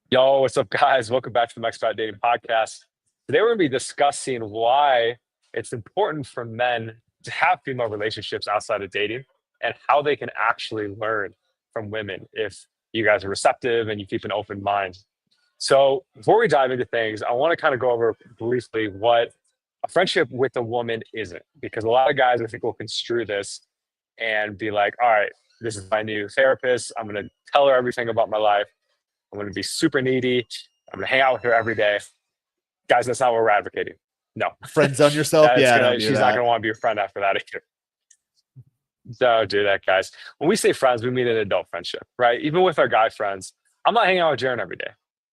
Yo, what's up, guys? Welcome back to the Max Fat Dating Podcast. Today, we're going to be discussing why it's important for men to have female relationships outside of dating and how they can actually learn from women if you guys are receptive and you keep an open mind. So, before we dive into things, I want to kind of go over briefly what a friendship with a woman isn't, because a lot of guys, I think, will construe this and be like, all right, this is my new therapist. I'm going to tell her everything about my life. I'm going to be super needy. I'm going to hang out with her every day. Guys, that's not what we're advocating. No, Friend zone yourself. that's Yeah, don't gonna. do She's not that. gonna want to be your friend after that either. Don't do that, guys. When we say friends, we mean an adult friendship, right? Even with our guy friends, I'm not hanging out with Jaron every day.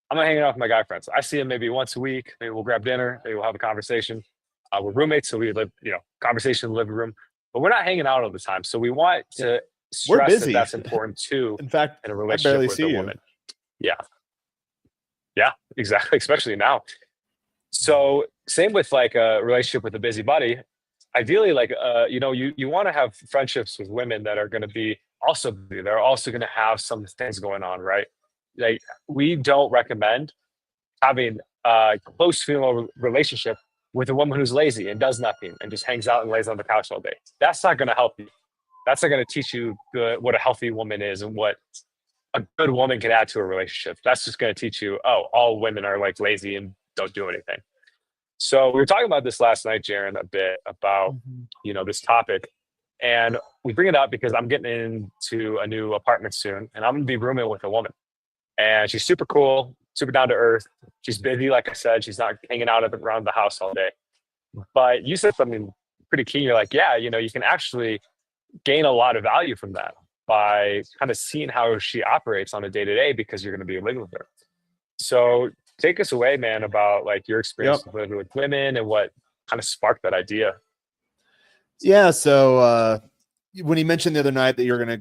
I'm not hanging out with my guy friends. I see him maybe once a week. Maybe we'll grab dinner. Maybe we'll have a conversation. We're roommates, so we live, conversation in the living room. But we're not hanging out all the time. So we want Yeah. to We're stress that busy. that's important too In fact, in a I relationship barely with a see you. woman. Yeah, yeah, exactly. Especially now. So same with like a relationship with a busybody. Ideally, like you want to have friendships with women that are going to be also busy. They're also going to have some things going on, right? Like we don't recommend having a close female relationship with a woman who's lazy and does nothing and just hangs out and lays on the couch all day. That's not going to help you. That's not going to teach you what a healthy woman is and what a good woman can add to a relationship. That's just going to teach you, oh, all women are like lazy and don't do anything. So we were talking about this last night, Jaron, a bit about Mhm. this topic, and we bring it up because I'm getting into a new apartment soon, and I'm gonna be rooming with a woman, and she's super cool, super down to earth. She's busy, like I said, she's not hanging out around the house all day. But you said something pretty key. You're like, yeah, you can actually gain a lot of value from that by kind of seeing how she operates on a day to day because you're going to be living with her. So take us away, man, about like your experience Yep. with living with women and what kind of sparked that idea. Yeah. So when you mentioned the other night that you're gonna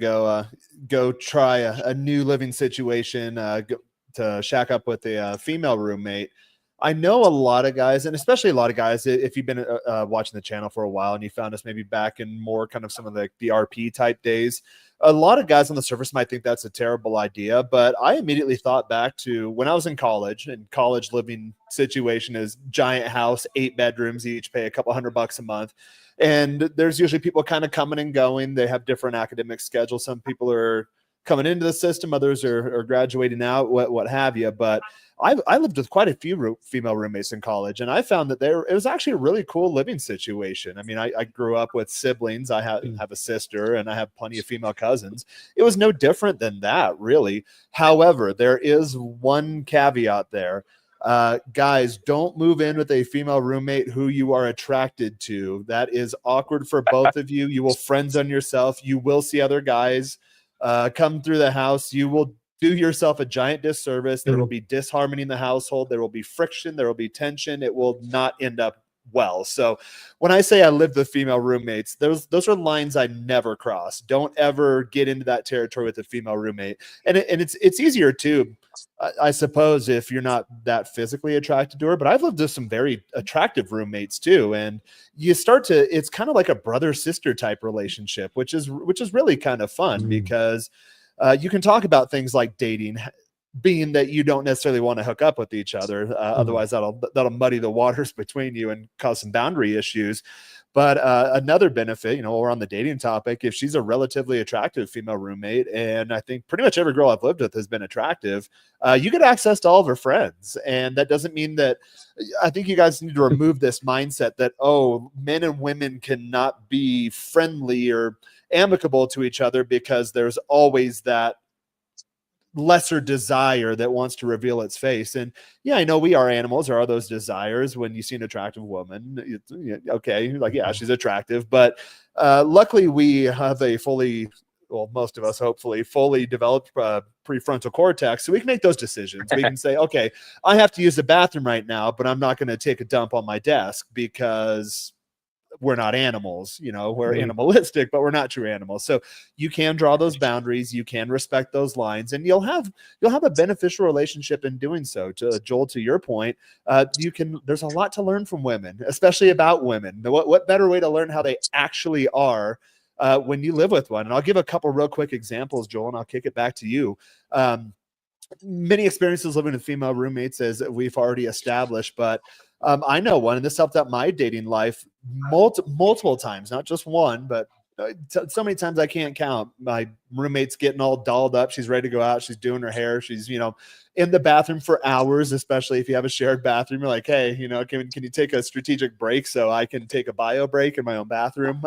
go try a new living situation, to shack up with a female roommate. I know a lot of guys, and especially a lot of guys, if you've been watching the channel for a while and you found us maybe back in more kind of some of the RP type days, a lot of guys on the surface might think that's a terrible idea. But I immediately thought back to when I was in college, and college living situation is giant house, 8 bedrooms, each pay a couple $100 a month. And there's usually people kind of coming and going. They have different academic schedules. Some people are coming into the system, others are graduating out, what have you. But I lived with quite a few female roommates in college, and I found that it was actually a really cool living situation. I mean, I grew up with siblings. I have a sister, and I have plenty of female cousins. It was no different than that, really. However, there is one caveat there. Guys, don't move in with a female roommate who you are attracted to. That is awkward for both of you. You will friend zone yourself. You will see other guys come through the house. You will do yourself a giant disservice. There will be disharmony in the household. There will be friction. There will be tension. It will not end up well. So when I say I lived with female roommates, those are lines I never cross. Don't ever get into that territory with a female roommate. And it's easier too, I suppose, if you're not that physically attracted to her. But I've lived with some very attractive roommates too, and you start to, it's kind of like a brother sister type relationship, which is really kind of fun because you can talk about things like dating, being that you don't necessarily want to hook up with each other. Otherwise, that'll muddy the waters between you and cause some boundary issues. But another benefit, we're on the dating topic. If she's a relatively attractive female roommate, and I think pretty much every girl I've lived with has been attractive, you get access to all of her friends. And that doesn't mean that, I think you guys need to remove this mindset that, oh, men and women cannot be friendly or amicable to each other because there's always that lesser desire that wants to reveal its face. And yeah, I know we are animals. There are those desires when you see an attractive woman. Okay, like, yeah, she's attractive. But luckily, we have a fully, well, most of us hopefully fully developed prefrontal cortex, so we can make those decisions. We can say, okay, I have to use the bathroom right now, but I'm not going to take a dump on my desk because we're not animals. We're animalistic, but we're not true animals. So you can draw those boundaries, you can respect those lines, and you'll have a beneficial relationship in doing so. To Joel, to your point, there's a lot to learn from women, especially about women. What better way to learn how they actually are when you live with one? And I'll give a couple real quick examples, Joel, and I'll kick it back to you. many experiences living with female roommates, as we've already established, but I know one, and this helped out my dating life multiple times, not just one, but so many times I can't count. My roommate's getting all dolled up. She's ready to go out. She's doing her hair. She's, in the bathroom for hours, especially if you have a shared bathroom. You're like, hey, can you take a strategic break so I can take a bio break in my own bathroom?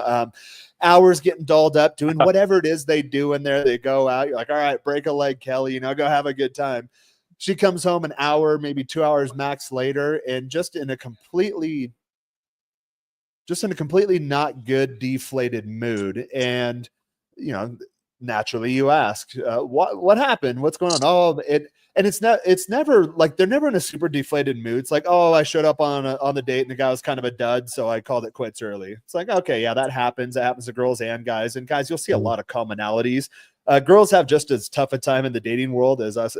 Hours getting dolled up, doing whatever it is they do in there. They go out. You're like, all right, break a leg, Kelly, go have a good time. She comes home an hour, maybe 2 hours max later, and just in a completely not good, deflated mood. And, naturally you ask, what happened? What's going on? Oh, it's never like, they're never in a super deflated mood. It's like, oh, I showed up on the date and the guy was kind of a dud, so I called it quits early. It's like, okay, yeah, that happens. It happens to girls and guys. And guys, you'll see a lot of commonalities. Girls have just as tough a time in the dating world as us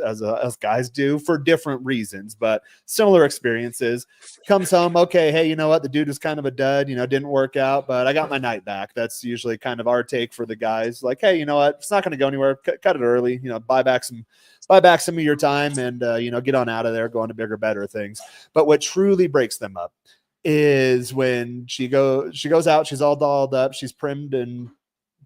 guys do, for different reasons, but similar experiences. Comes home, okay, hey, you know what? The dude was kind of a dud, didn't work out, but I got my night back. That's usually kind of our take for the guys. Like, hey, you know what? It's not going to go anywhere. Cut it early. Buy back some of your time, and get on out of there, go on to bigger, better things. But what truly breaks them up is when she goes out. She's all dolled up. She's primed and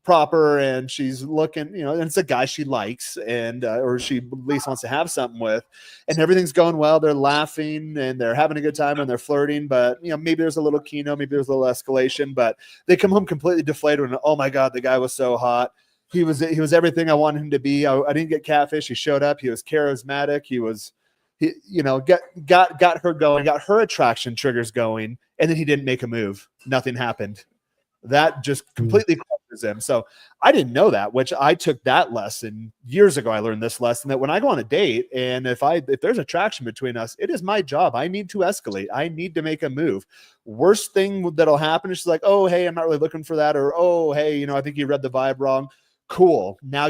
proper, and she's looking, and it's a guy she likes, and or she at least wants to have something with, and everything's going well. They're laughing and they're having a good time and they're flirting, but maybe there's a little kino, maybe there's a little escalation, but they come home completely deflated and, oh my God, the guy was so hot. He was everything I wanted him to be. I didn't get catfish. He showed up. He was charismatic. He got her going, got her attraction triggers going, and then he didn't make a move. Nothing happened. That just completely crushes him. So I didn't know that, which I took that lesson years ago. I learned this lesson that when I go on a date, and if there's attraction between us, it is my job. I need to escalate. I need to make a move. Worst thing that'll happen is she's like, oh, hey, I'm not really looking for that. Or, oh, hey, I think you read the vibe wrong. Cool. Now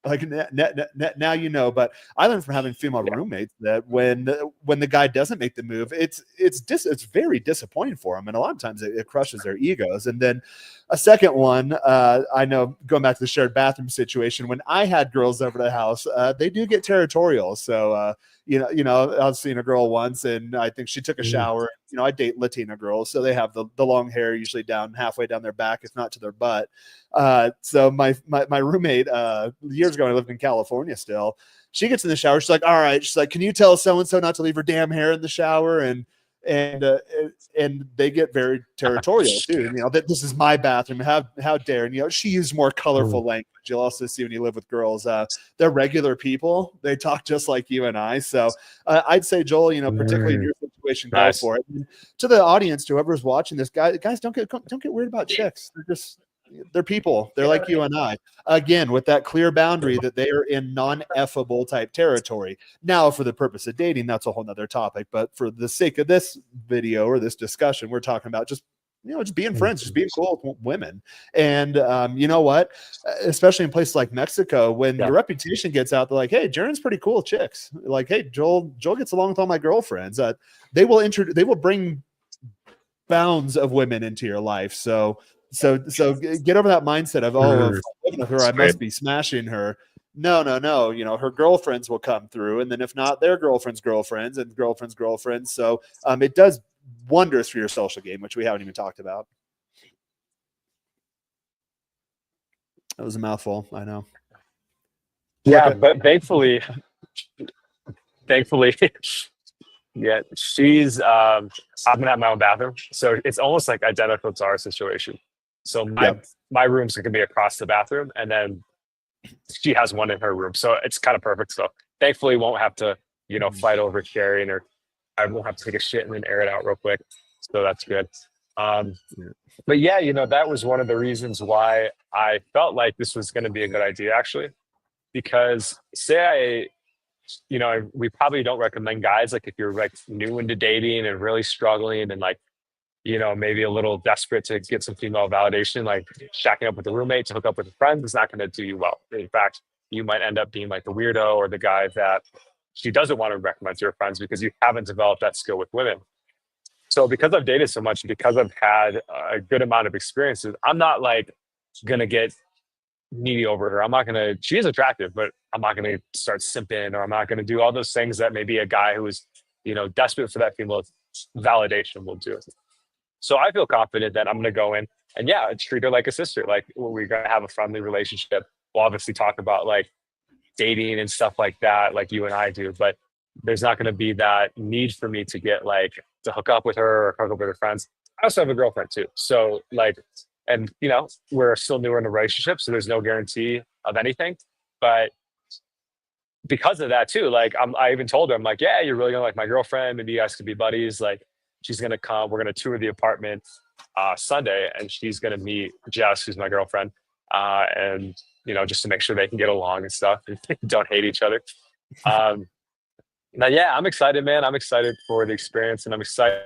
like now but I learned from having female roommates that when the guy doesn't make the move, it's very disappointing for them, and a lot of times it crushes their egos. And then a second one, I know, going back to the shared bathroom situation, when I had girls over to the house, they do get territorial. So I was seeing a girl once, and I think she took a shower. I date Latina girls, so they have the long hair usually down halfway down their back, if not to their butt. So my roommate years ago, I lived in California still. She gets in the shower. She's like, all right. She's like, can you tell so-and-so not to leave her damn hair in the shower? And they get very territorial too. That this is my bathroom. How dare? And she used more colorful language. You'll also see when you live with girls, they're regular people. They talk just like you and I. So I'd say, Joel, particularly in your situation, go for it. And to the audience, to whoever's watching this, guys, don't get weird about chicks. They're people. They're like you and I. Again, with that clear boundary that they are in non-effable type territory. Now, for the purpose of dating, that's a whole nother topic. But for the sake of this video or this discussion, we're talking about just being friends, just being cool with women. And you know what? Especially in places like Mexico, when your reputation gets out, they're like, hey, Jaren's pretty cool with chicks. Like, hey, Joel gets along with all my girlfriends. They will bring bounds of women into your life. So get over that mindset of, if I'm living with her, I must be smashing her. No. Her girlfriends will come through, and then if not, their girlfriends' girlfriends and girlfriends' girlfriends. So it does wonders for your social game, which we haven't even talked about. That was a mouthful, I know. Yeah, but thankfully, yeah, she's I'm gonna have my own bathroom, so it's almost like identical to our situation. So my room's gonna be across the bathroom, and then she has one in her room, so it's kind of perfect. So thankfully, won't have to fight over sharing, or I won't have to take a shit and then air it out real quick. So that's good. But yeah, that was one of the reasons why I felt like this was going to be a good idea, actually, because we probably don't recommend guys, like if you're like new into dating and really struggling and like, maybe a little desperate to get some female validation, like shacking up with a roommate to hook up with a friend is not going to do you well. In fact, you might end up being like the weirdo or the guy that she doesn't want to recommend to her friends because you haven't developed that skill with women. So because I've dated so much, because I've had a good amount of experiences, I'm not like going to get needy over her. I'm not gonna. She is attractive, but I'm not gonna start simping, or I'm not gonna do all those things that maybe a guy who is, desperate for that female validation will do. So I feel confident that I'm gonna go in and yeah, treat her like a sister. Like we're gonna have a friendly relationship. We'll obviously talk about like dating and stuff like that, like you and I do, but there's not gonna be that need for me to get like to hook up with her or hook up with her friends. I also have a girlfriend too. So like, and we're still newer in the relationship, so there's no guarantee of anything. But because of that too, like I even told her, I'm like, yeah, you're really gonna like my girlfriend. Maybe you guys could be buddies. Like she's gonna come. We're gonna tour the apartment Sunday, and she's gonna meet Jess, who's my girlfriend, and just to make sure they can get along and stuff, and don't hate each other. Um, now, yeah, I'm excited, man. I'm excited for the experience, and I'm excited.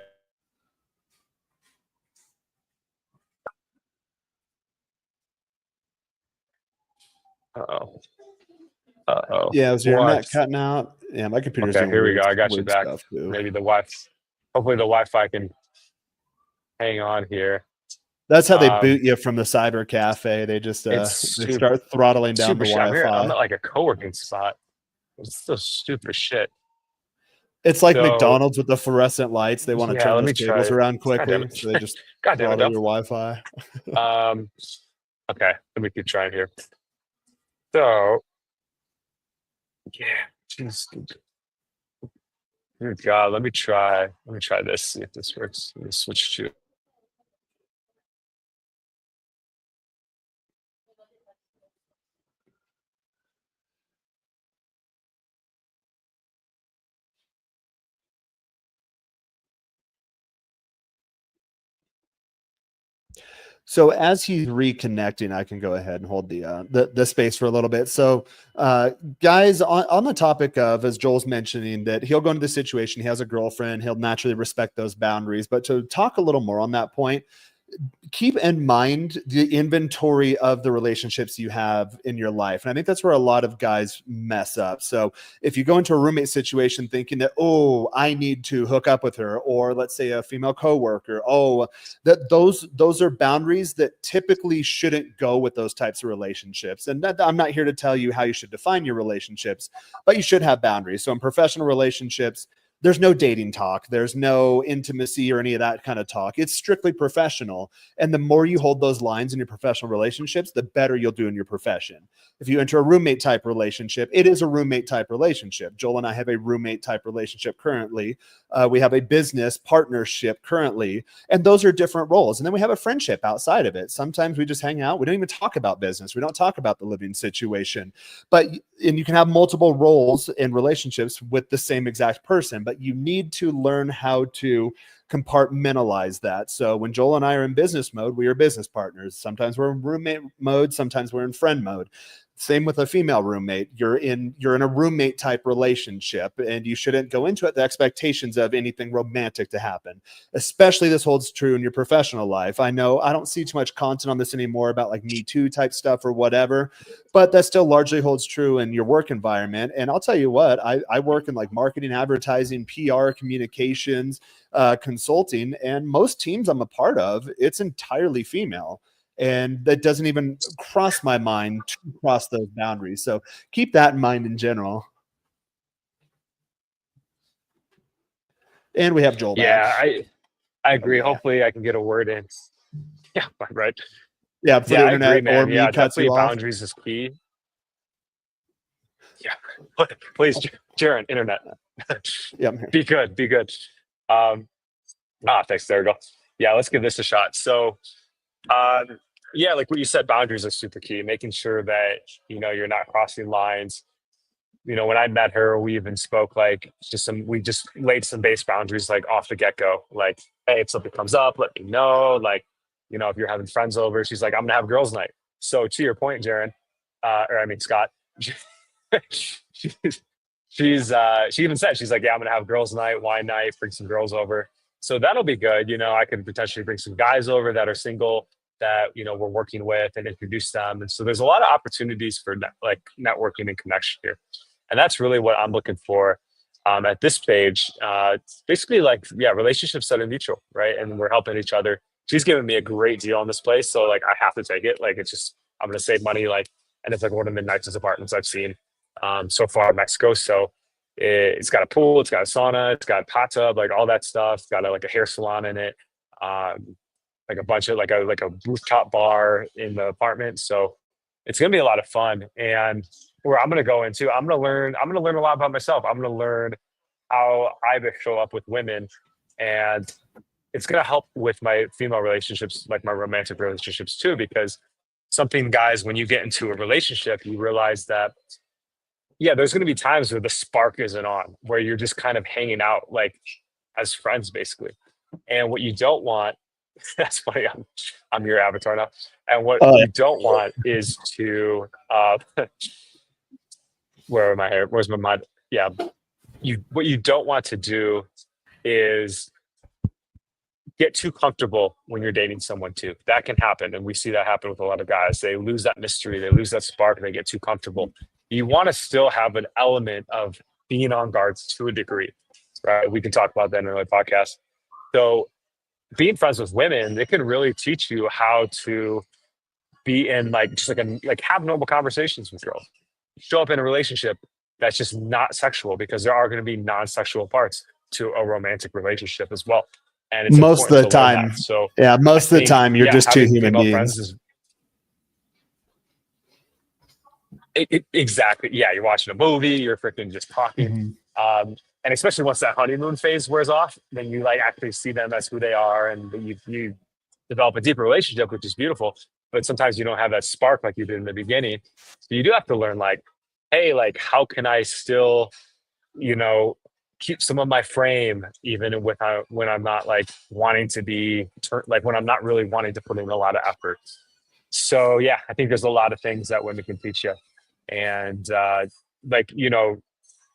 Uh-oh. Uh-oh. Yeah, was your What? internet cutting out? Yeah, my computer's Okay, doing here we weird, go. I got you weird back. stuff too. Maybe the Wi. Hopefully the Wi-Fi can hang on here. That's how they boot you from the cyber cafe. They just they start throttling down the Wi-Fi. I'm at like a co-working spot. It's so stupid shit. It's like McDonald's with the fluorescent lights. They want to turn those tables around quickly, so they just throttle your Wi-Fi. Okay, let me keep trying here. So, yeah, geez. Good God, let me try this. See if this works. Let me switch to. So as he's reconnecting, I can go ahead and hold the space for a little bit. So, guys, on the topic of, as Joel's mentioning, that he'll go into the situation, he has a girlfriend, he'll naturally respect those boundaries. But to talk a little more on that point, keep in mind the inventory of the relationships you have in your life. And I think that's where a lot of guys mess up. So if you go into a roommate situation thinking that, oh, I need to hook up with her, or let's say a female coworker, that those are boundaries that typically shouldn't go with those types of relationships. And I'm not here to tell you how you should define your relationships, but you should have boundaries. So in professional relationships, there's no dating talk. There's no intimacy or any of that kind of talk. It's strictly professional. And the more you hold those lines in your professional relationships, the better you'll do in your profession. If you enter a roommate type relationship, it is a roommate type relationship. Joel and I have a roommate type relationship currently. We have a business partnership currently, and those are different roles. And then we have a friendship outside of it. Sometimes we just hang out. We don't even talk about business. We don't talk about the living situation. And you can have multiple roles in relationships with the same exact person, but you need to learn how to compartmentalize that. So when Joel and I are in business mode, we are business partners. Sometimes we're in roommate mode, sometimes we're in friend mode. Same with a female roommate. You're in a roommate type relationship, and you shouldn't go into it the expectations of anything romantic to happen. Especially this holds true in your professional life. I know I don't see too much content on this anymore about like Me Too type stuff or whatever, but that still largely holds true in your work environment. And I'll tell you what, I work in like marketing, advertising, PR, communications, consulting, and most teams I'm a part of, it's entirely female. And that doesn't even cross my mind to cross those boundaries. So keep that in mind in general. And we have Joel back. Yeah, I agree. Hopefully I can get a word in. Yeah, right. Yeah, for the internet, I agree, man. or me cuts you off. Boundaries is key. Yeah, please, Jaron, internet. Yeah, be good. Thanks. There we go. Yeah, let's give this a shot. So, yeah, like what you said, boundaries are super key. Making sure that you're not crossing lines. When I met her, we even spoke like we just laid some base boundaries like off the get-go. Like, hey, if something comes up, let me know. Like, if you're having friends over, she's like, I'm gonna have girls' night. So to your point, Jaron, Scott, she even said, she's like, yeah, I'm gonna have girls' night, wine night, bring some girls over. So that'll be good. I could potentially bring some guys over that are single that we're working with and introduce them. And so there's a lot of opportunities for networking and connection here. And that's really what I'm looking for at this stage. Basically relationships that are mutual, right? And we're helping each other. She's giving me a great deal on this place. So I have to take it. I'm going to save money and it's like one of the nicest apartments I've seen so far in Mexico. So it's got a pool, it's got a sauna, it's got a hot tub, like all that stuff. It's got like a hair salon in it, like a bunch of like a rooftop bar in the apartment. So it's gonna be a lot of fun. And where I'm gonna go into, I'm gonna learn a lot about myself. I'm gonna learn how I show up with women, and it's gonna help with my female relationships, like my romantic relationships too, because something, guys, when you get into a relationship, you realize that yeah, there's going to be times where the spark isn't on, where you're just kind of hanging out like as friends, basically. And what you don't want, that's funny, I'm your avatar now. And what Oh, you don't want is to, where am I here? Where's my mind? Yeah. What you don't want to do is get too comfortable when you're dating someone too. That can happen. And we see that happen with a lot of guys. They lose that mystery, they lose that spark, and they get too comfortable. You want to still have an element of being on guards to a degree, right? We can talk about that in another podcast. So being friends with women, it can really teach you how to be in like just like have normal conversations with girls. Show up in a relationship that's just not sexual, because there are going to be non-sexual parts to a romantic relationship as well. And it's most of important the to learn time. that. So Yeah, most of the time you're just two having human female beings. friends is exactly. Yeah, you're watching a movie, you're freaking just talking. And especially once that honeymoon phase wears off, then you like actually see them as who they are, and you develop a deeper relationship, which is beautiful. But sometimes you don't have that spark like you did in the beginning. So you do have to learn, like, hey, like, how can I still, you know, keep some of my frame even with when I'm not like wanting to be like when I'm not really wanting to put in a lot of effort. So yeah, I think there's a lot of things that women can teach you. And like, you know,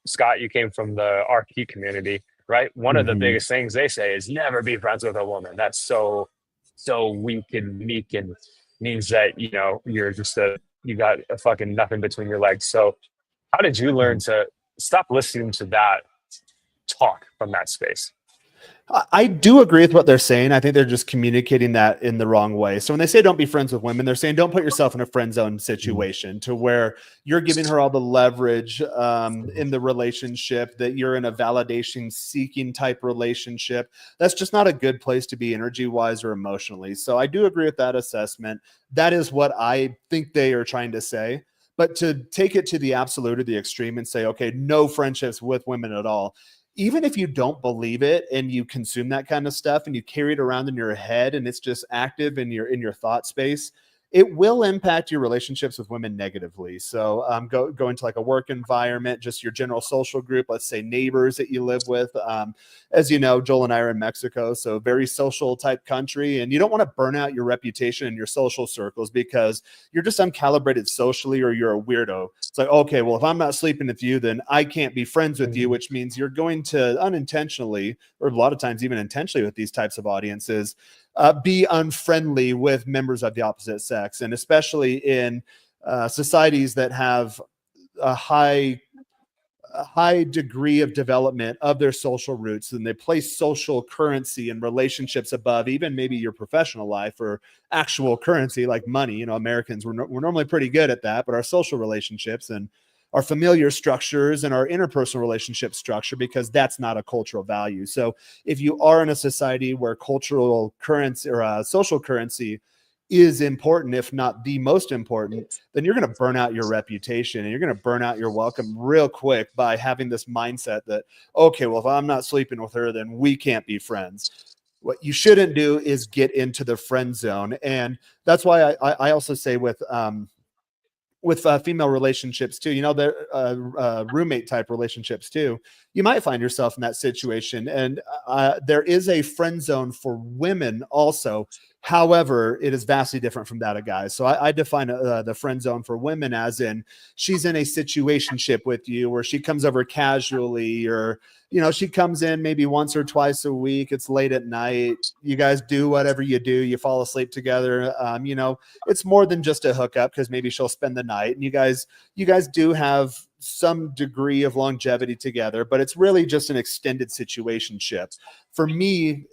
Scott, you came from the RP community, right? One of the biggest things they say is never be friends with a woman. That's so weak and meek, and means that, you know, you got a fucking nothing between your legs. So how did you learn to stop listening to that talk from that space? I do agree with what they're saying. I think they're just communicating that in the wrong way. So when they say don't be friends with women, they're saying don't put yourself in a friend zone situation to where you're giving her all the leverage in the relationship, that you're in a validation seeking type relationship. That's just not a good place to be energy wise or emotionally. So I do agree with that assessment. That is what I think they are trying to say. But to take it to the absolute or the extreme and say, okay, no friendships with women at all, even if you don't believe it and you consume that kind of stuff and you carry it around in your head and it's just active in your thought space, it will impact your relationships with women negatively. So go into like a work environment, just your general social group, let's say neighbors that you live with. As you know, Joel and I are in Mexico, so very social type country, and you don't want to burn out your reputation in your social circles because you're just uncalibrated socially or you're a weirdo. It's like, okay, well, if I'm not sleeping with you, then I can't be friends with you, which means you're going to unintentionally, or a lot of times even intentionally with these types of audiences, be unfriendly with members of the opposite sex. And especially in societies that have a high degree of development of their social roots, and they place social currency and relationships above even maybe your professional life or actual currency like money. You know, Americans, we're normally pretty good at that, but our social relationships and our familiar structures and our interpersonal relationship structure, because that's not a cultural value. So if you are in a society where cultural currency or social currency is important, if not the most important, then you're going to burn out your reputation and you're going to burn out your welcome real quick by having this mindset that, okay, well, if I'm not sleeping with her, then we can't be friends. What you shouldn't do is get into the friend zone. And that's why I also say with female relationships too, you know, they're roommate type relationships too, you might find yourself in that situation. And there is a friend zone for women also. However, it is vastly different from that of guys. So I define the friend zone for women as in she's in a situationship with you where she comes over casually, or, you know, she comes in maybe once or twice a week. It's late at night. You guys do whatever you do. You fall asleep together. You know, it's more than just a hookup because maybe she'll spend the night, and you guys do have some degree of longevity together, but it's really just an extended situationship. For me,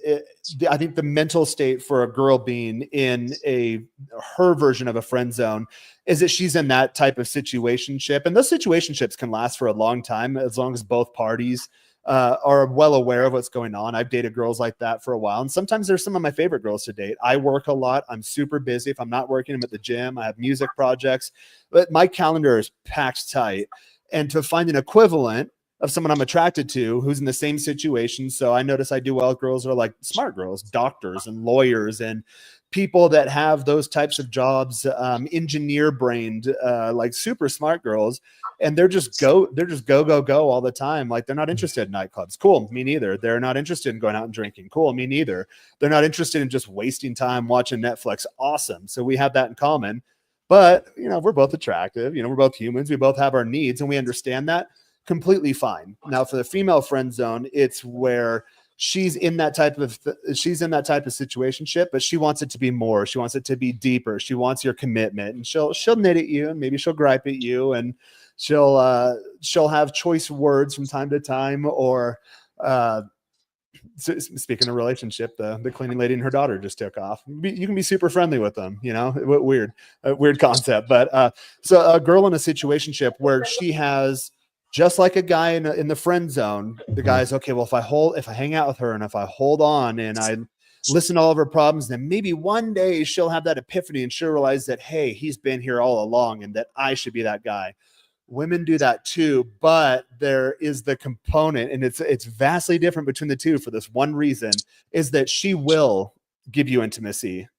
I think the mental state for a girl being in her version of a friend zone is that she's in that type of situationship, and those situationships can last for a long time as long as both parties are well aware of what's going on. I've dated girls like that for a while, and sometimes they're some of my favorite girls to date. I work a lot. I'm super busy. If I'm not working, I'm at the gym. I have music projects, but my calendar is packed tight. And to find an equivalent of someone I'm attracted to who's in the same situation. So I notice I do well with girls that are like smart girls, doctors and lawyers and people that have those types of jobs, engineer brained, like super smart girls. And they're just go all the time. Like they're not interested in nightclubs. Cool. Me neither. They're not interested in going out and drinking. Cool. Me neither. They're not interested in just wasting time watching Netflix. Awesome. So we have that in common. But, we're both attractive. We're both humans. We both have our needs and we understand that. Completely fine. Now for the female friend zone, it's where she's in that type of situationship, but she wants it to be more. She wants it to be deeper. She wants your commitment, and she'll knit at you, and maybe she'll gripe at you, and she'll have choice words from time to time, or speaking of relationship, the cleaning lady and her daughter just took off. You can be super friendly with them, weird concept. But so a girl in a situationship where she has, just like a guy in the friend zone, the guy's okay. Well, if I hang out with her and if I hold on and I listen to all of her problems, then maybe one day she'll have that epiphany and she'll realize that, hey, he's been here all along and that I should be that guy. Women do that too, but there is the component, and it's vastly different between the two for this one reason, is that she will give you intimacy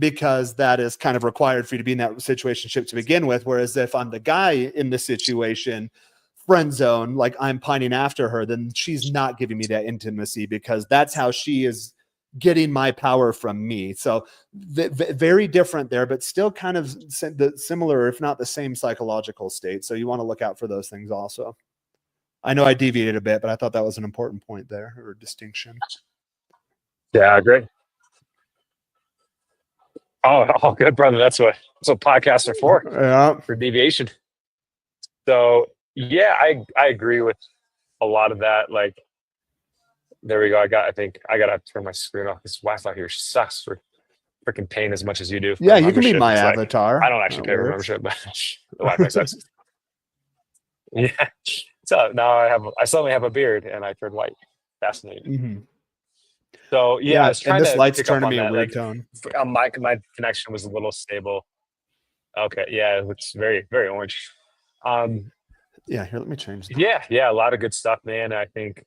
because that is kind of required for you to be in that situationship to begin with. Whereas if I'm the guy in the situation, friend zone, like I'm pining after her, then she's not giving me that intimacy because that's how she is getting my power from me. So very different there, but still kind of similar, if not the same psychological state. So you want to look out for those things also. I know I deviated a bit, but I thought that was an important point there, or distinction. Yeah, I agree. Oh, good, brother. That's what podcasts are for. Yeah. For deviation. So yeah, I agree with a lot of that. Like, there we go. I think I gotta turn my screen off. This Wi-Fi here sucks for freaking paying as much as you do. Yeah, you can be my avatar. I don't actually pay for membership, but the Wi-Fi sucks. Yeah. So now I suddenly have a beard and I turned white. Fascinating. Mm-hmm. So yeah, I was trying and this to light's pick turning up me on a that. weird tone. My connection was a little stable. Okay, yeah, it's very, very orange. Yeah, here, let me change that. Yeah, a lot of good stuff, man. I think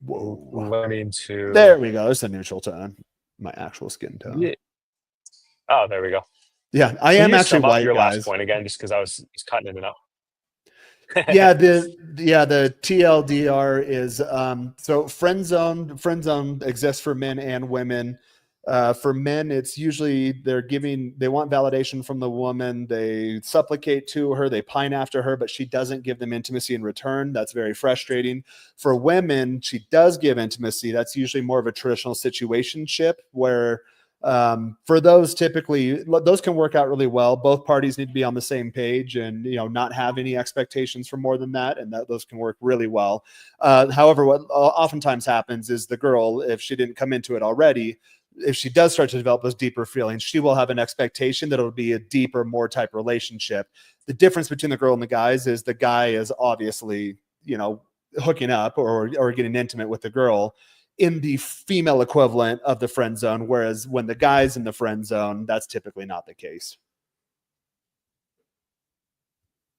Whoa. learning to. There we go. It's a neutral tone. My actual skin tone. Yeah. Oh, there we go. Yeah, I am actually white, your guys. last point again, just because I was cutting in and out. Yeah, the TLDR is so friend zone exists for men and women. For men, it's usually they want validation from the woman. They supplicate to her, they pine after her, but she doesn't give them intimacy in return. That's very frustrating. For women, she does give intimacy. That's usually more of a traditional situationship where for those, typically those can work out really well. Both parties need to be on the same page and not have any expectations for more than that, and those can work really well. However, what oftentimes happens is the girl, if she didn't come into it already, if she does start to develop those deeper feelings, she will have an expectation that it'll be a deeper, more type relationship. The difference between the girl and the guys is the guy is obviously hooking up or getting intimate with the girl in the female equivalent of the friend zone, whereas when the guy's in the friend zone, that's typically not the case.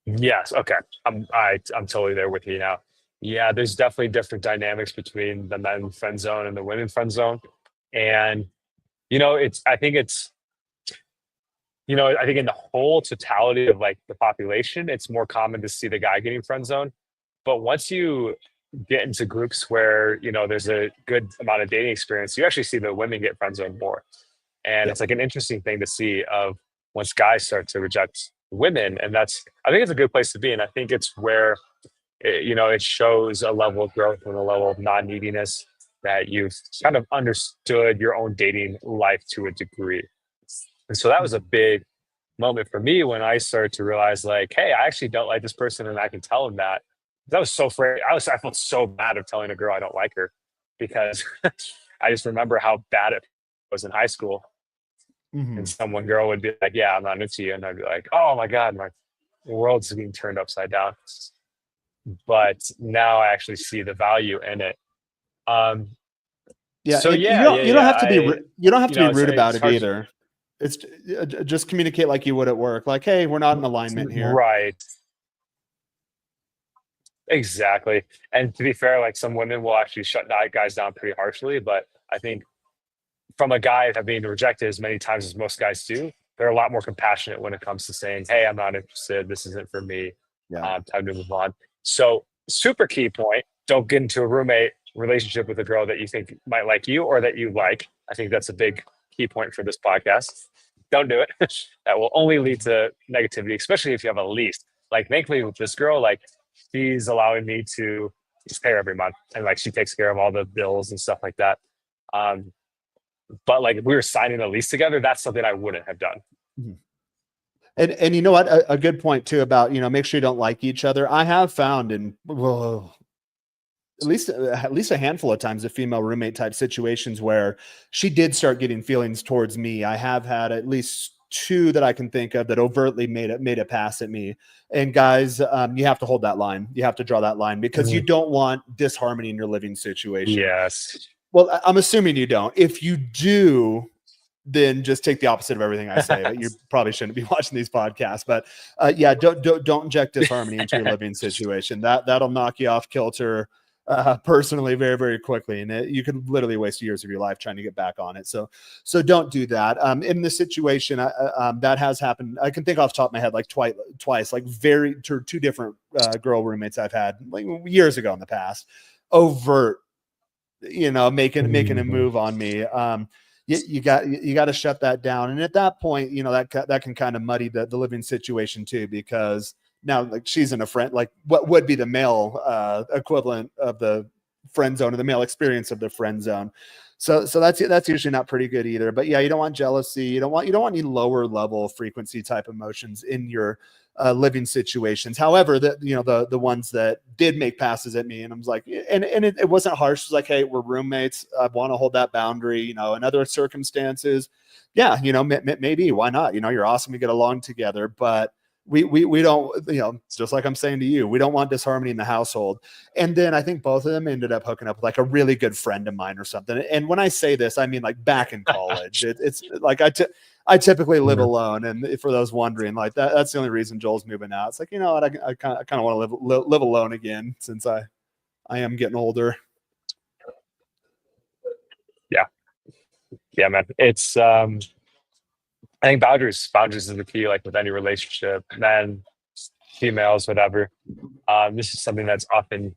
Yes. Okay. I'm totally there with you now. Yeah, there's definitely different dynamics between the men friend zone and the women friend zone. And I think in the whole totality of like the population, it's more common to see the guy getting friend zone. But once you get into groups where there's a good amount of dating experience, you actually see the women get friend zone more. And It's like an interesting thing to see of once guys start to reject women, and I think it's a good place to be. And I think it's where it shows a level of growth and a level of non-neediness, that you've kind of understood your own dating life to a degree. And so that was a big moment for me when I started to realize like, hey, I actually don't like this person, and I can tell them that. That was so afraid. I felt so bad of telling a girl I don't like her because I just remember how bad it was in high school. And Mhm. someone girl would be like, "Yeah, I'm not into you," and I'd be like, "Oh my god, my world's being turned upside down." But now I actually see the value in it. Um, Yeah, so and yeah, yeah, you don't yeah. have to be you don't have to be It's rude about it hard to either. It's just communicate like you would at work. Like, hey, we're not in alignment here. right, exactly. And to be fair, like some women will actually shut guys down pretty harshly, but I think from a guy that being rejected as many times as most guys do, they're a lot more compassionate when it comes to saying, "Hey, I'm not interested. This isn't for me. Yeah. Time to move on." So, super key point: don't get into a roommate relationship with a girl that you think might like you or that you like. I think that's a big key point for this podcast. Don't do it. That will only lead to negativity, especially if you have a lease. Like, thankfully, with this girl, like she's allowing me to just pay her every month, and like she takes care of all the bills and stuff like that. Um, but like if we were signing a lease together, that's something I wouldn't have done. Mhm. And you know what? A good point too about, make sure you don't like each other. I have found in, well, at least a handful of times, the female roommate type situations where she did start getting feelings towards me. I have had at least two that I can think of that overtly made a pass at me. And guys, you have to hold that line. You have to draw that line because you Mhm. don't want disharmony in your living situation. Yes. Well, I'm assuming you don't. If you do, then just take the opposite of everything I say. That you probably shouldn't be watching these podcasts. But yeah, don't inject disharmony into your living situation. That'll knock you off kilter personally very, very quickly, and you can literally waste years of your life trying to get back on it. So don't do that. In this situation, that has happened. I can think off the top of my head like twice, like two different girl roommates I've had like years ago in the past, overt, making a Mhm. move on me. You got to shut that down. And at that point, that can kind of muddy the living situation too, because now like she's in a friend, like what would be the male equivalent of the friend zone, or the male experience of the friend zone. So that's usually not pretty good either. But yeah, you don't want jealousy. You don't want any lower level frequency type emotions in your living situations. However, the ones that did make passes at me, and I was like, and it wasn't harsh. It was like, hey, we're roommates. I want to hold that boundary. In other circumstances, yeah, maybe why not? You're awesome. We get along together, but we don't, just like I'm saying to you, we don't want disharmony in the household. And then I think both of them ended up hooking up with like a really good friend of mine or something. And when I say this, I mean like back in college. It's like I typically live Mhm. alone, and for those wondering, like that's the only reason Joel's moving out. It's like, what, I kind of want to live alone again, since I am getting older. Yeah. Yeah, man. It's I think boundaries is the key, like with any relationship, men, females, whatever. This is something that's often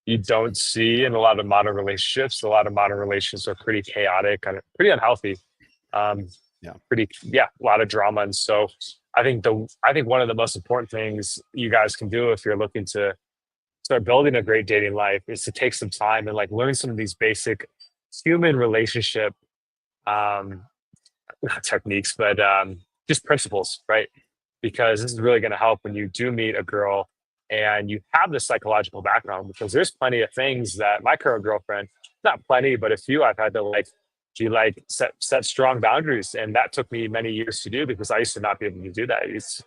you don't see in a lot of modern relationships. A lot of modern relationships are pretty chaotic and pretty unhealthy. Um, Yeah. a lot of drama. And so I think one of the most important things you guys can do if you're looking to start building a great dating life is to take some time and like learn some of these basic human relationship um not techniques, but just principles, right? Because this is really going to help when you do meet a girl and you have the psychological background. Because there's plenty of things that my current girlfriend, not plenty, but a few I've had to like, she like set strong boundaries, and that took me many years to do because I used to not be able to do that. It's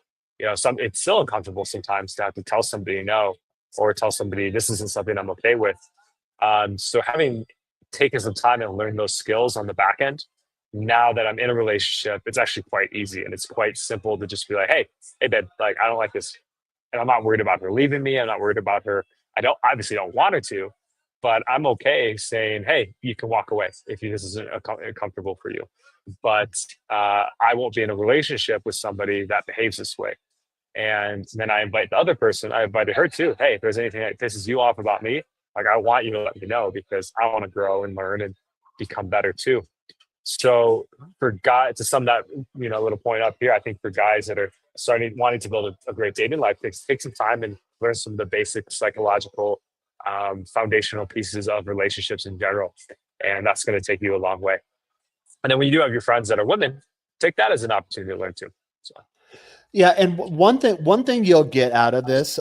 still uncomfortable sometimes to have to tell somebody no, or tell somebody this isn't something I'm okay with. So having taken some time and learned those skills on the back end, now that I'm in a relationship, it's actually quite easy and it's quite simple to just be like, hey, babe, like I don't like this, and I'm not worried about her leaving me. I'm not worried about her. I don't obviously don't want her to, but I'm okay saying, hey, you can walk away if this isn't comfortable for you. But I won't be in a relationship with somebody that behaves this way. And then I invite the other person. I invited her too. Hey, if there's anything that pisses you off about me, like I want you to let me know because I want to grow and learn and become better too. So for guys to sum that little point up here, I think for guys that are starting wanting to build a great dating life, take some time and learn some of the basic psychological foundational pieces of relationships in general, and that's going to take you a long way. And then when you do have your friends that are women, take that as an opportunity to learn too. So. Yeah, and one thing you'll get out of this,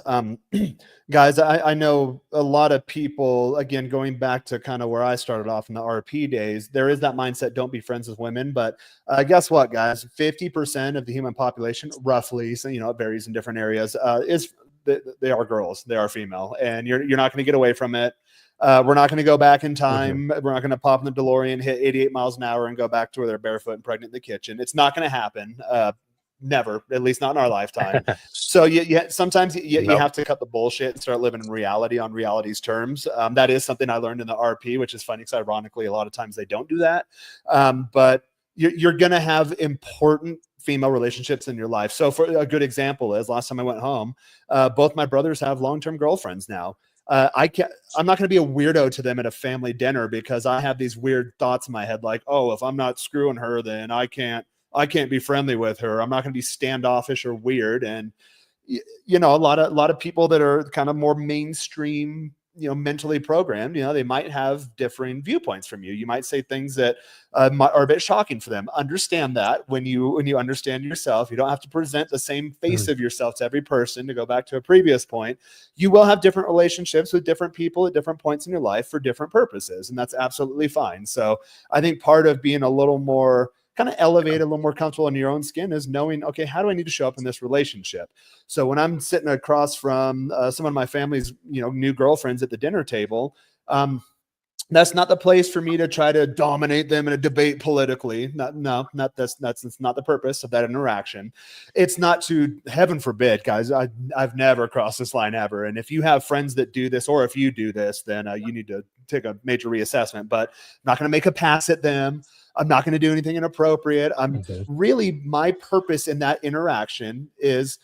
guys, I know a lot of people, again, going back to kind of where I started off in the RP days, there is that mindset, don't be friends with women. But guess what, guys? 50% of the human population, roughly, so, it varies in different areas, is they are girls, they are female, and you're not going to get away from it. We're not going to go back in time. We're not going to pop in the DeLorean, hit 88 miles an hour, and go back to where they're barefoot and pregnant in the kitchen. It's not going to happen. Never, at least not in our lifetime. So sometimes you Nope. have to cut the bullshit and start living in reality on reality's terms. That is something I learned in the RP, which is funny because ironically, a lot of times they don't do that. But you're going to have important female relationships in your life. So for a good example is last time I went home, both my brothers have long-term girlfriends now. I'm not going to be a weirdo to them at a family dinner because I have these weird thoughts in my head like, oh, if I'm not screwing her, then I can't be friendly with her. I'm not going to be standoffish or weird. And a lot of people that are kind of more mainstream, mentally programmed, they might have differing viewpoints from you. You might say things that are a bit shocking for them. Understand that when you understand yourself, you don't have to present the same face of yourself to every person. To go back to a previous point, you will have different relationships with different people at different points in your life for different purposes, and that's absolutely fine. So I think part of being a little more kind of elevated, a little more comfortable in your own skin is knowing, okay, how do I need to show up in this relationship? So when I'm sitting across from some of my family's, new girlfriends at the dinner table, that's not the place for me to try to dominate them in a debate politically. That's not the purpose of that interaction. It's not to, heaven forbid, guys. I've never crossed this line ever. And if you have friends that do this, or if you do this, then you need to take a major reassessment. But I'm not going to make a pass at them. I'm not going to do anything inappropriate. Really, my purpose in that interaction is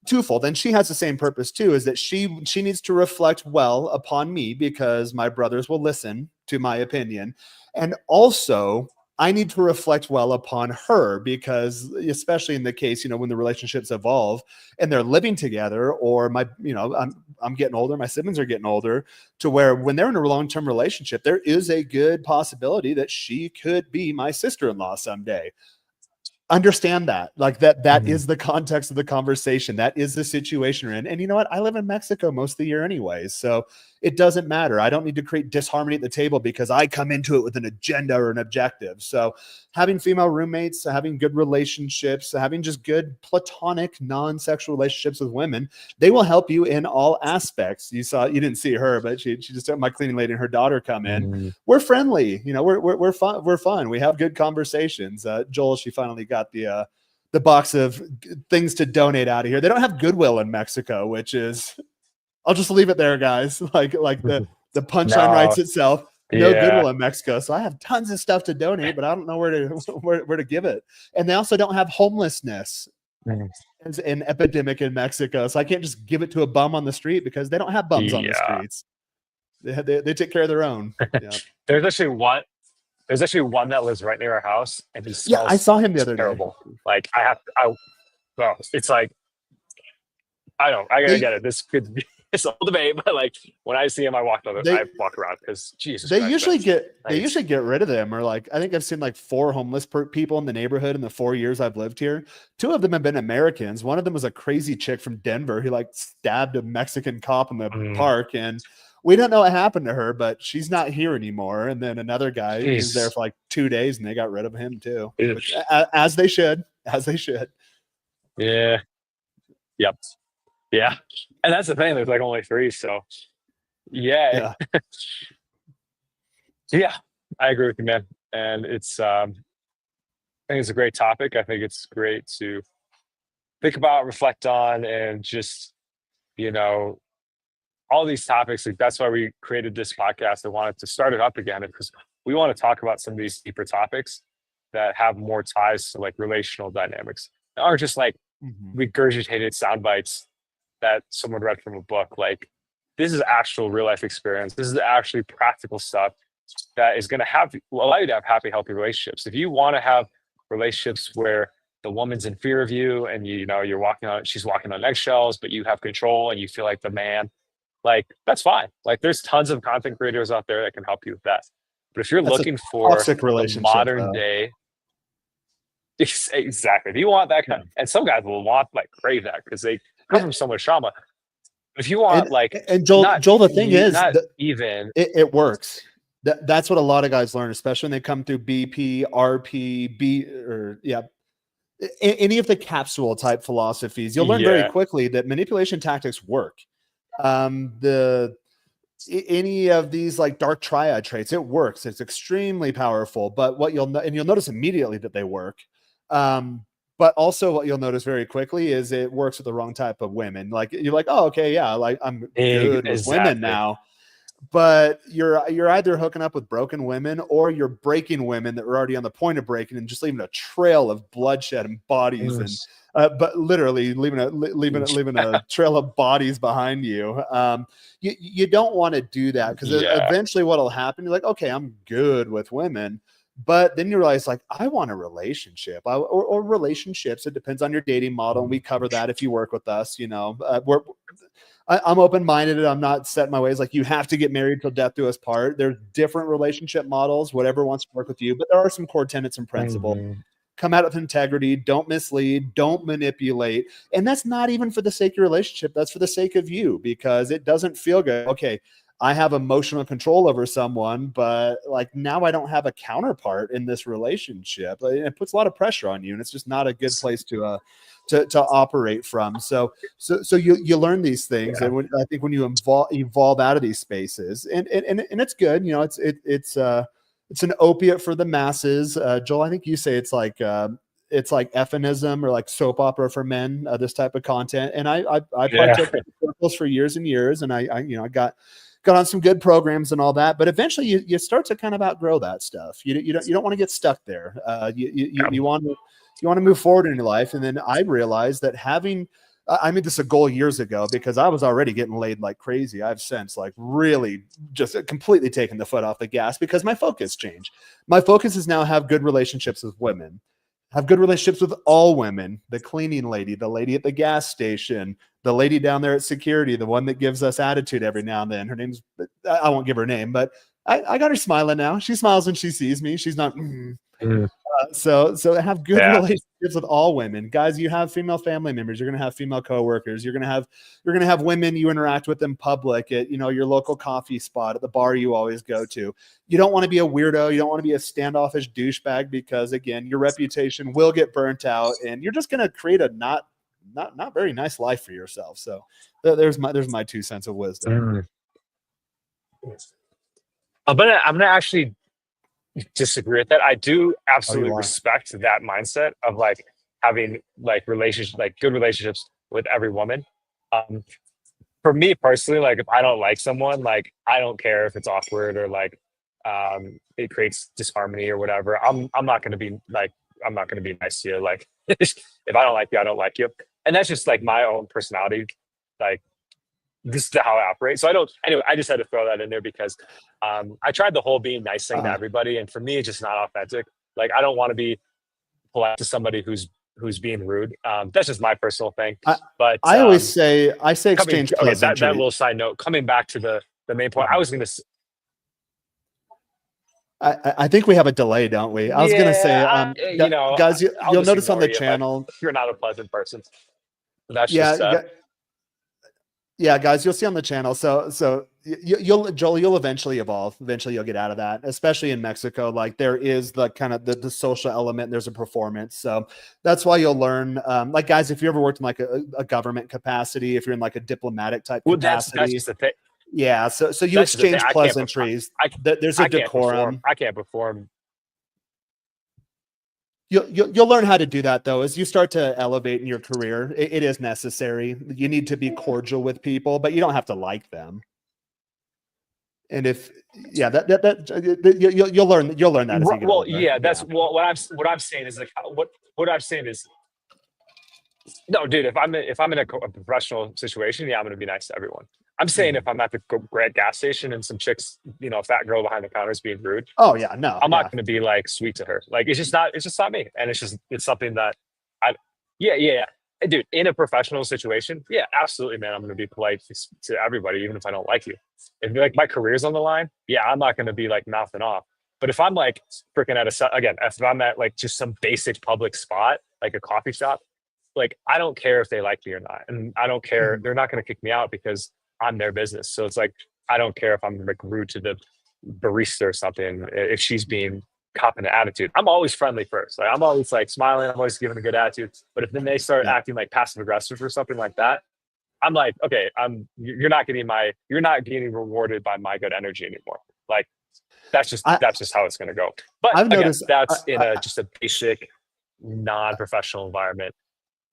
twofold. And she has the same purpose too, is that she needs to reflect well upon me because my brothers will listen to my opinion. And also I need to reflect well upon her because especially in the case, when the relationships evolve and they're living together, or I'm getting older, my siblings are getting older, to where when they're in a long-term relationship, there is a good possibility that she could be my sister-in-law someday. Understand that, like that is the context of the conversation. That is the situation we're in. And you know what? I live in Mexico most of the year anyways, so it doesn't matter. I don't need to create disharmony at the table because I come into it with an agenda or an objective. So having female roommates, having good relationships, having just good platonic non-sexual relationships with women, they will help you in all aspects. You didn't see her, but she just had my cleaning lady and her daughter come in. We're friendly, we're fun. We're fun. We have good conversations. Joel, she finally got the box of things to donate out of here. They don't have Goodwill in Mexico, which is, I'll just leave it there, guys. Like the punchline writes itself. No Goodwill in Mexico, so I have tons of stuff to donate, but I don't know where to give it. And they also don't have homelessness as an epidemic in Mexico, so I can't just give it to a bum on the street because they don't have bums on the streets. They take care of their own. Yeah. There's actually one that lives right near our house, and he smells. Yeah, I saw him the other day. Like well, it's like I gotta get it. This could be it's a whole debate, but like when I see him, I walk around because Jesus. They usually get rid of them, or like I think I've seen like 4 homeless people in the neighborhood in the 4 years I've lived here. 2 of them have been Americans. One of them was a crazy chick from Denver who like stabbed a Mexican cop in the park, and we don't know what happened to her, but she's not here anymore. And then another guy is there for like 2 days, and they got rid of him too, which, as they should. Yeah. Yep. Yeah. And that's the thing. There's like only 3. So yeah. Yeah. I agree with you, man. And it's, I think it's a great topic. I think it's great to think about, reflect on, and just, all these topics. Like that's why we created this podcast. I wanted to start it up again because we want to talk about some of these deeper topics that have more ties to like relational dynamics, or just like regurgitated sound bites that someone read from a book. Like this is actual real life experience. This is actually practical stuff that is going to allow you to have happy, healthy relationships. If you want to have relationships where the woman's in fear of you and she's walking on eggshells, but you have control and you feel like the man, like that's fine. Like there's tons of content creators out there that can help you with that. But if you're looking for toxic relationship, modern day, Exactly. If you want that kind, Yeah. and some guys will want like crave that because they come A- from so much trauma. If you And want like and Joel, not Joel, the thing is not that even it works. That's what a lot of guys learn, especially when they come through BP, RP, or yeah, any of the capsule type philosophies. You'll learn very yeah quickly that manipulation tactics work. The any of these like dark triad traits, it works. It's extremely powerful. But what you'll notice immediately that they work. But also what you'll notice very quickly is it works with the wrong type of women. Like you're like, oh, okay, yeah, like I'm good with women exactly. now. But you're either hooking up with broken women or you're breaking women that were already on the point of breaking and just leaving a trail of bloodshed and bodies and but literally leaving a trail of bodies behind you. You don't want to do that because Yeah. eventually what'll happen, you're like, okay, I'm good with women, but then you realize like I want a relationship or relationships. It depends on your dating model, and we cover that if you work with us. I'm open-minded. I'm not set in my ways. Like you have to get married till death do us part. There's different relationship models, whatever wants to work with you, but there are some core tenets and principles. Mhm. Come out with integrity. Don't mislead. Don't manipulate. And that's not even for the sake of your relationship. That's for the sake of you because it doesn't feel good. Okay, I have emotional control over someone, but like now I don't have a counterpart in this relationship. It puts a lot of pressure on you, and it's just not a good place to operate from. So you learn these things, Yeah. and I think when you evolve out of these spaces, and it's good. It's an opiate for the masses. Joel, I think you say it's like effinism or like soap opera for men. This type of content, and I Yeah. partook in circles for years and years, and I got on some good programs and all that, but eventually you start to kind of outgrow that stuff. You don't want to get stuck there. You want to move forward in your life. And then I realized that I made this a goal years ago because I was already getting laid like crazy. I've since like really just completely taken the foot off the gas because my focus changed. My focus is now have good relationships with women, have good relationships with all women, the cleaning lady, the lady at the gas station, the lady down there at security, the one that gives us attitude every now and then. Her name's, I won't give her name, but I got her smiling now. She smiles when she sees me. She's not, Mm. so have good Yeah. relationships with all women. Guys, you have female family members, you're gonna have female coworkers, you're gonna have women you interact with in public at your local coffee spot, at the bar you always go to. You don't want to be a weirdo, you don't want to be a standoffish douchebag because again, your reputation will get burnt out and you're just gonna create a not very nice life for yourself. So there's my 2 cents of wisdom. Mm. I'm gonna actually disagree with that. I do Oh, you absolutely are. respect that mindset of like having like relationship like good relationships with every woman. Um, for me personally, like if I don't like someone, like I don't care if it's awkward or like it creates disharmony or whatever. I'm not gonna be like I'm not gonna be nice to you. Like if I don't like you, I don't like you. And that's just like my own personality. Like this is how I operate. So I don't anyway, I just had to throw that in there because I tried the whole being nice thing to uh, everybody, and for me it's just not authentic. Like I don't want to be polite to somebody who's being rude. That's just my personal thing. I But I always say coming exchange okay, that pleasantries. little side note, coming back to the main point, I was gonna I think we have a delay, don't we? I was gonna say, yeah, guys, I'll you'll just notice on ignore the you if I channel, if you're not a pleasant person. That's yeah, just yeah, guys, you'll see on the channel. So you'll eventually evolve. Eventually, you'll get out of that. Especially in Mexico, like there is the kind of the social element. There's a performance, so that's why you'll learn. Like guys, if you ever worked in like a government capacity, if you're in like a diplomatic type well, that's capacity, just the thing. yeah. So you That's just the thing. exchange pleasantries. I, There's a I can't perform. decorum. I can't perform. You'll learn how to do that though as you start to elevate in your career. It is necessary. You need to be cordial with people, but you don't have to like them. And if yeah, you'll learn that as you get Well, older. yeah, Yeah. that's what I'm saying is like what I'm saying is no, dude. If I'm in a professional situation, yeah, I'm gonna be nice to everyone. I'm saying Mhm. if I'm at the Grant gas station and some chicks, a fat girl behind the counter is being rude, Oh yeah, no, I'm not yeah. gonna be like sweet to her. Like it's just not me, and it's something that I yeah yeah. Yeah. Dude, in a professional situation, yeah, absolutely, man. I'm gonna be polite to everybody, even if I don't like you. If like my career's on the line, yeah, I'm not gonna be like mouthing off. But if I'm like freaking again, if I'm at like just some basic public spot, like a coffee shop, like I don't care if they like me or not. And I don't care. Mhm. They're not going to kick me out because I'm their business. So it's like, I don't care if I'm like rude to the barista or something, if she's being copping an attitude. I'm always friendly first. Like I'm always like smiling. I'm always giving a good attitude. But if then they start Yeah. acting like passive aggressive or something like that, I'm like, okay, you're not getting rewarded by my good energy anymore. Like I, that's just how it's going to go. But I've again, noticed. that's in a just a basic non-professional environment.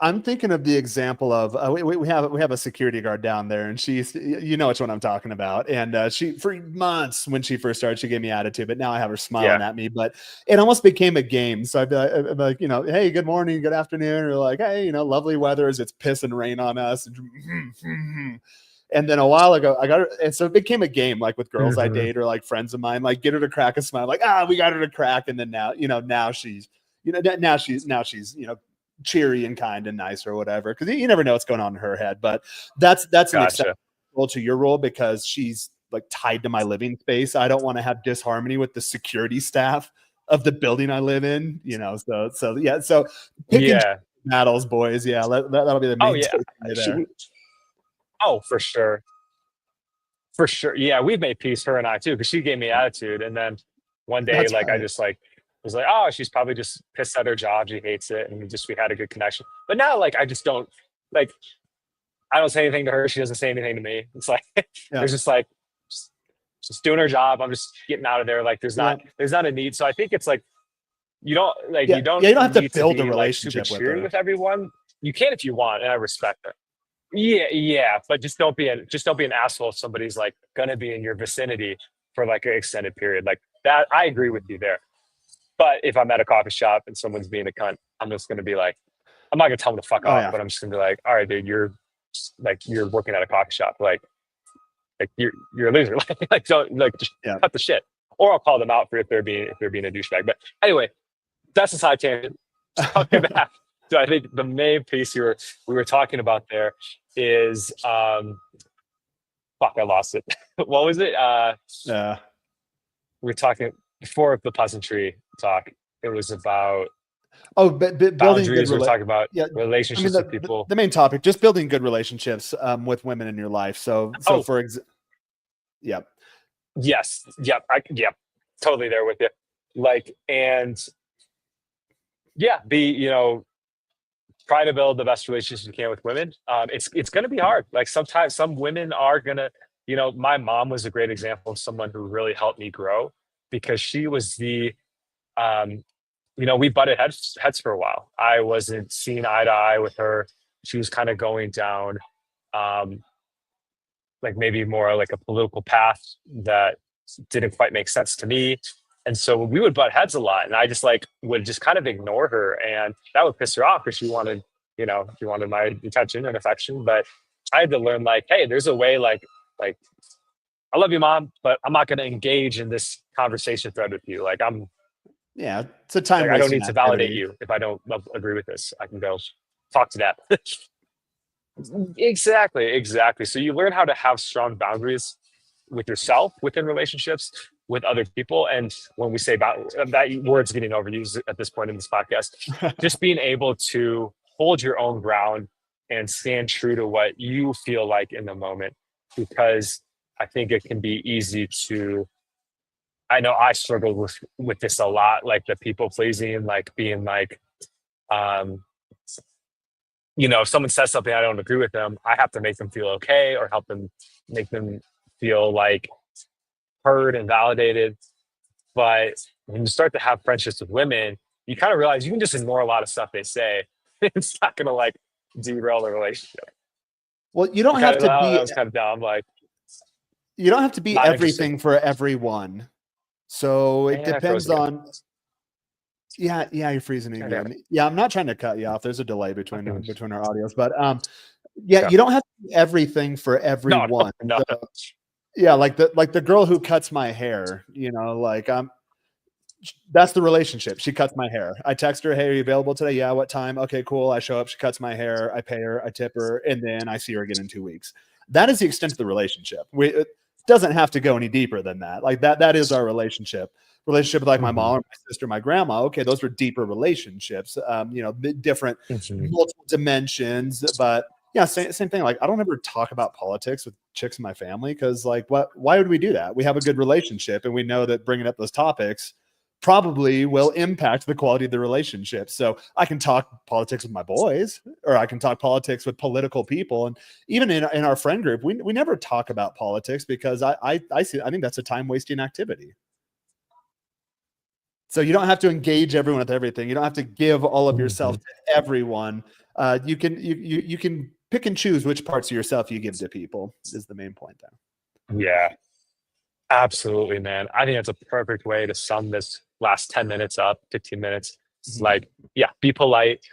I'm thinking of the example of we have a security guard down there, and she's, you know which one I'm talking about. And she, for months when she first started, she gave me attitude, but now I have her smiling at me. But it almost became a game. So I'd be like, you know, hey, good morning, good afternoon, or like, hey, you know, lovely weather as it's piss and rain on us. And then a while ago, I got her, and so it became a game, like with girls I date or like friends of mine, like get her to crack a smile, like, we got her to crack, and then now, you know, now she's you know, cheery and kind and nice or whatever, because you never know what's going on in her head. But that's an exception to your role, because she's like tied to my living space. I don't want to have disharmony with the security staff of the building I live in, you know. So yeah, so picking battles, boys. Yeah, that'll be the main there. Oh, for sure. For sure. Yeah, we've made peace, her and I too, because she gave me attitude. And then one day, That's like right. I just like was like, oh, she's probably just pissed at her job. She hates it. And we had a good connection. But now like I just don't like I don't say anything to her. She doesn't say anything to me. It's like there's just like just doing her job. I'm just getting out of there. Like there's not a need. So I think it's like you don't have to build a relationship like, with everyone. You can if you want, and I respect her. Yeah, but just don't be an asshole if somebody's like gonna be in your vicinity for like an extended period. Like that, I agree with you there. But if I'm at a coffee shop and someone's being a cunt, I'm just gonna be like, I'm not gonna tell them to fuck off, but I'm just gonna be like, all right, dude, you're working at a coffee shop, like you're a loser. Like don't just cut the shit. Or I'll call them out for if they're being a douchebag. But anyway, that's a side tangent. Talking back. So I think the main piece we were talking about there is fuck, I lost it. What was it? We were talking before the pleasantry talk. It was about building boundaries. We're talking about relationships with people. The main topic, just building good relationships with women in your life. So for example, yes, totally there with you. Like, and try to build the best relationships you can with women. It's going to be hard. Like sometimes some women are going to, my mom was a great example of someone who really helped me grow, because she was we butted heads for a while. I wasn't seeing eye to eye with her. She was kind of going down, like maybe more like a political path that didn't quite make sense to me. And so we would butt heads a lot, and I just would just kind of ignore her, and that would piss her off because she wanted my attention and affection. But I had to learn, like, hey, there's a way, like I love you, Mom, but I'm not going to engage in this conversation thread with you. Like it's a time. I don't need to validate you if I don't agree with this. I can go talk to that. Exactly. So you learn how to have strong boundaries with yourself, within relationships, with other people. And when we say about that, word's getting overused at this point in this podcast, just being able to hold your own ground and stand true to what you feel like in the moment. Because I think it can be easy to, I know I struggled with this a lot, like the people pleasing, like being like, if someone says something I don't agree with them, I have to make them feel okay, or make them feel like heard and validated. But when you start to have friendships with women, you kind of realize you can just ignore a lot of stuff they say. It's not going to derail the relationship. Well, you don't have to be. That was kind of dumb. You don't have to be everything for everyone. So it depends on. Yeah, you're freezing again. Yeah, I'm not trying to cut you off. There's a delay between our audios, but you don't have to be everything for everyone. No. So, yeah, like the girl who cuts my hair, that's the relationship. She cuts my hair. I text her, hey, are you available today? Yeah, what time? Okay, cool. I show up, she cuts my hair, I pay her, I tip her, and then I see her again in 2 weeks. That is the extent of the relationship. doesn't have to go any deeper than that. Like that is our relationship with like my Mhm. mom, my sister, my grandma. Okay, those were deeper relationships, different Mhm. multiple dimensions. But yeah, same thing. Like I don't ever talk about politics with chicks in my family because like why would we do that? We have a good relationship and we know that bringing up those topics probably will impact the quality of the relationship. So I can talk politics with my boys, or I can talk politics with political people. And even in our friend group, we never talk about politics because I think that's a time wasting activity. So you don't have to engage everyone with everything. You don't have to give all of yourself Mhm. to everyone. You can pick and choose which parts of yourself you give to people is the main point there. Yeah, absolutely, man. I think that's a perfect way to sum this last 10 minutes up, 15 minutes. It's Mhm. like, yeah, be polite,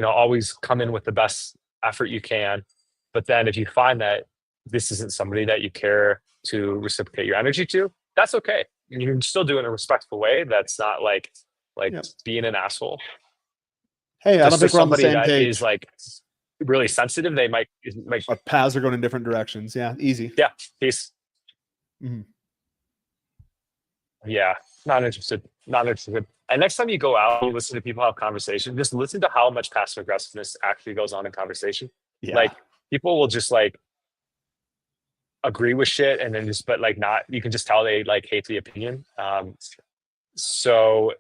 always come in with the best effort you can. But then if you find that this isn't somebody that you care to reciprocate your energy to, that's okay. You can still do it in a respectful way. That's not like Yep. being an asshole. Hey, I don't Just for think we're on the somebody same that is page. like really sensitive, they might Our paths are going in different directions. Yeah, easy. yeah, peace. Mhm. Yeah, not interested. Not interested. And next time you go out, you listen to people have conversation. Just listen to how much passive aggressiveness actually goes on in conversation. Yeah. Like people will just like agree with shit and then just but like not. You can just tell they like hate the opinion. So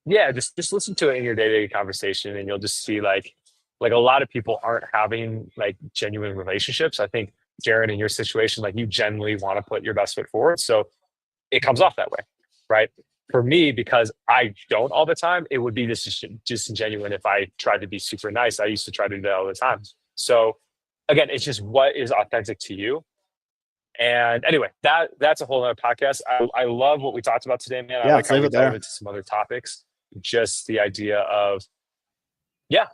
yeah, just listen to it in your day to day conversation, and you'll just see like a lot of people aren't having like genuine relationships. I think Jared, in your situation, like you genuinely want to put your best foot forward. So it comes off that way, right? For me, because I don't all the time, it would be disingenuous if I tried to be super nice. I used to try to do that all the time. So again, it's just what is authentic to you. And anyway, that's a whole other podcast. I love what we talked about today, man. I Yeah, like let's how leave we it dove there. into some other topics. Just the idea of, yeah,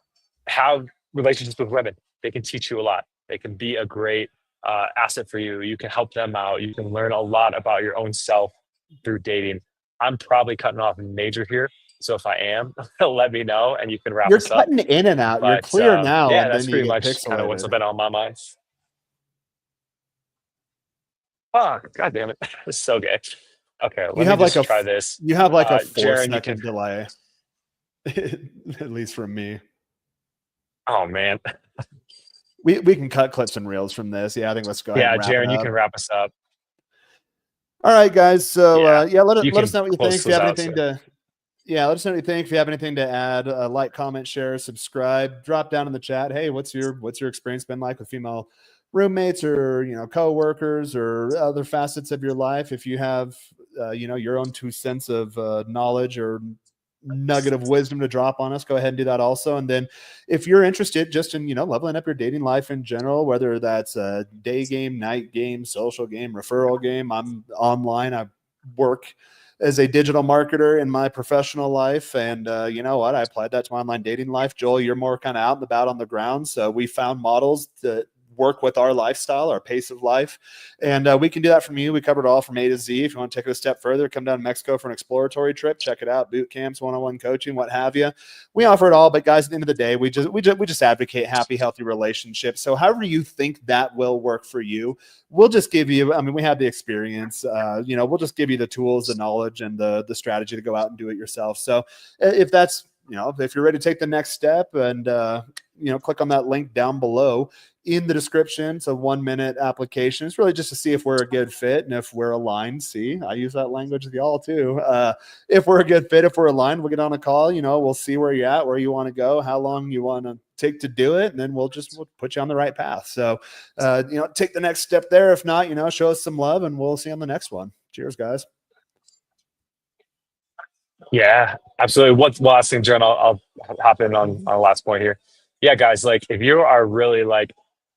have relationships with women. They can teach you a lot. They can be a great asset for you. You can help them out. You can learn a lot about your own self through dating. I'm probably cutting off major here. So if I am, let me know and you can wrap You're us up. cutting in and out. You're But clear now, yeah, and that's then you pretty get much kind of what's pixelated. been on my mind. Oh, God damn it. It's so gay. Okay, You let me have like just try this. a four Jaron, you can. second delay, at least from me. Oh, man. We can cut clips and reels from this. Yeah, I think let's go ahead Yeah, and wrap it Jaron, you up. can wrap us up. All right, guys. So Yeah, yeah, you let us can know what you think. close If you this have out, anything sir. to Yeah, let us know what you think. If you have anything to add, like, comment, share, subscribe, drop down in the chat. Hey, what's your experience been like with female roommates or coworkers or other facets of your life? If you have your own 2 cents of knowledge or nugget of wisdom to drop on us, go ahead and do that also. And then if you're interested just in leveling up your dating life in general, whether that's a day game, night game, social game, referral game, I'm online. I work as a digital marketer in my professional life. And you know what? I applied that to my online dating life. Joel, you're more kind of out and about on the ground. So we found models that work with our lifestyle, our pace of life. And we can do that from you. We covered it all from A to Z. If you want to take it a step further, come down to Mexico for an exploratory trip, check it out, boot camps, one-on-one coaching, what have you. We offer it all, but guys, at the end of the day, we just advocate happy, healthy relationships. So however you think that will work for you, we'll just give you, I mean, we have the experience, we'll just give you the tools, the knowledge, and the strategy to go out and do it yourself. So if that's, if you're ready to take the next step and, click on that link down below in the description. It's a 1-minute application. It's really just to see if we're a good fit and if we're aligned. See, I use that language with y'all too. If we're a good fit, if we're aligned, we'll get on a call, we'll see where you're at, where you want to go, how long you want to take to do it. And then we'll put you on the right path. So, take the next step there. If not, show us some love and we'll see you on the next one. Cheers, guys. Yeah, absolutely. One last thing, Jaron, I'll hop in on the last point here. Yeah, guys, like if you are really like,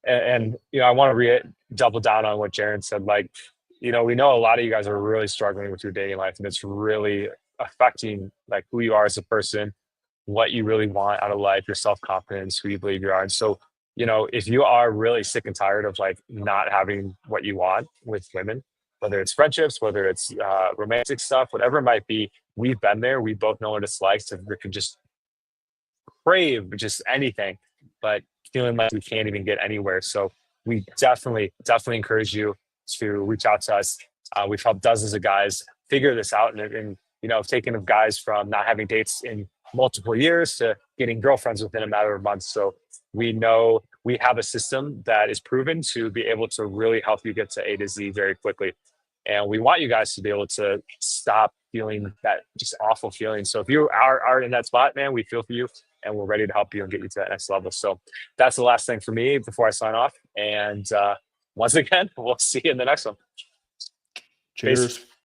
and I want to double down on what Jaron said. Like, we know a lot of you guys are really struggling with your dating life, and it's really affecting like who you are as a person, what you really want out of life, your self confidence, who you believe you are. And so, if you are really sick and tired of like not having what you want with women, whether it's friendships, whether it's romantic stuff, whatever it might be, we've been there. We both know what it's like to just crave just anything, but feeling like we can't even get anywhere. So we definitely encourage you. to reach out to us. We've helped dozens of guys figure this out, and taken guys from not having dates in multiple years to getting girlfriends within a matter of months. So we know we have a system that is proven to be able to really help you get to A to Z very quickly. And we want you guys to be able to stop feeling that just awful feeling. So if you are in that spot, man, we feel for you and we're ready to help you and get you to that next level. So that's the last thing for me before I sign off. And once again, we'll see you in the next one. Cheers. Peace.